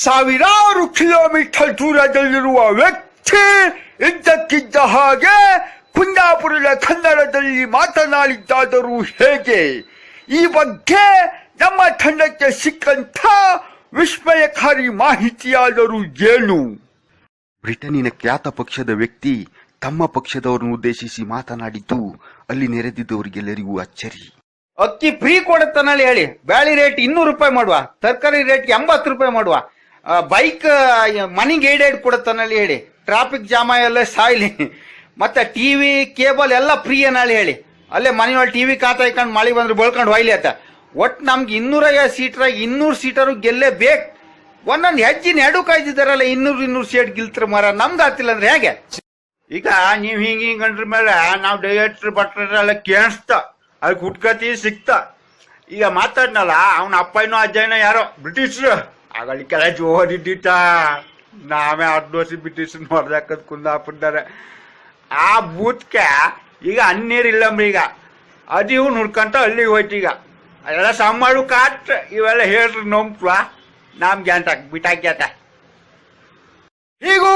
ಸಾವಿರಾರು ಕಿಲೋಮೀಟರ್ ದೂರದಲ್ಲಿರುವ ವ್ಯಕ್ತಿ ಇದ್ದಕ್ಕಿದ್ದ ಹಾಗೆ ಕುಂದಾಪುರದ ಕನ್ನಡದಲ್ಲಿ ಮಾತನಾಡಿದ್ದಾದರೂ ಹೇಗೆ? ಈ ಬಗ್ಗೆ ನಮ್ಮ ತಂಡಕ್ಕೆ ಸಿಕ್ಕಂಥ ವಿಸ್ಮಯಕಾರಿ ಮಾಹಿತಿಯಾದರೂ ಏನು? ಬ್ರಿಟನ್ನಿನ ಖ್ಯಾತ ಪಕ್ಷದ ವ್ಯಕ್ತಿ ತಮ್ಮ ಪಕ್ಷದವರನ್ನು ಉದ್ದೇಶಿಸಿ ಮಾತನಾಡಿದ್ದು ಅಲ್ಲಿ ನೆರೆದಿದ್ದವರಿಗೆಲ್ಲರಿಗೂ ಅಚ್ಚರಿ. ಅಕ್ಕಿ ಫ್ರೀ ಕೊಡುತ್ತಾನಲ್ಲಿ ಹೇಳಿ, ಬ್ಯಾಳಿ ರೇಟ್ 200 ರೂಪಾಯಿ ಮಾಡುವ, ತರಕಾರಿ ರೇಟ್ 80 ರೂಪಾಯಿ ಮಾಡುವ, ಬೈಕ್ ಮನಿಗೆ ಏಡ್ ಕೊಡುತ್ತಾನಲ್ಲಿ ಹೇಳಿ, ಟ್ರಾಫಿಕ್ ಜಾಮ ಎಲ್ಲ ಸಾಯ್ಲಿ, ಮತ್ತೆ ಟಿವಿ ಕೇಬಲ್ ಎಲ್ಲ ಫ್ರೀ ಅನ್ನಾಳಿ ಹೇಳಿ, ಅಲ್ಲೇ ಮನೆಯೊಳಗೆ ಟಿವಿ ಖಾತಾ ಇಕೊಂಡು ಮಳೆ ಬಂದ್ರೆ ಬಳ್ಕೊಂಡು ಹೊಯ್ಲಿ ಆತ. ಒಟ್ಟು ನಮ್ಗೆ 250 ಸೀಟರ್ 200 ಸೀಟರು ಗೆಲ್ಲೇ ಬೇಕು. ಒಂದೊಂದು ಹೆಜ್ಜಿನ ಎಡು ಕಾಯ್ದಿದ್ದಾರಲ್ಲ 200 ಸೀಟ್ ಗಿಲ್ತ್ರ ಮರ, ನಮ್ದು ಆಗ್ತಿಲ್ಲ ಅಂದ್ರೆ ಹೇಗೆ? ಈಗ ನೀವ್ ಹಿಂಗಂದ್ರ ಮೇಲೆ ನಾವು ಡೈರೆಕ್ಟರ್ ಭಟ್ರೆಲ್ಲ ಕೇಳಿಸ್ತ ಅದಕ್ಕೆ ಹುಟ್ಕತಿ ಸಿಕ್ತ. ಈಗ ಮಾತಾಡ್ನಲ್ಲ ಅವನ ಅಪ್ಪನೋ ಅಜ್ಜನೋ ಯಾರೋ ಬ್ರಿಟಿಷರು ಆಗಲಿಕ್ಕೆಲ್ಲ ಜೋರಿದ್ದಿತ್ತ, ನಾವೇ 10 ವರ್ಷ ಬ್ರಿಟಿಷ್ ನೋಡ್ದಾಕದ್ ಕುಂದಾಪುರದಾರೆ. ಆ ಬೂತ್ಗೆ ಈಗ ಅನ್ನೀರ್ ಇಲ್ಲಂಬ್ರಿ, ಈಗ ಅದು ಇವ್ ನುಡ್ಕಂತ ಅಲ್ಲಿಗೆ ಹೋಯ್ತು. ಈಗ ಅದೆಲ್ಲ ಸಾಂಬಾರು ಕಾಟ್ ಇವೆಲ್ಲ ಹೇಳ್ರಿ ನಂಬ್ತ್ವಾ, ನಮ್ಗೆ ಅಂತ ಬಿಟ್ಟಾಕ್ಯಾತ. ಹೀಗೂ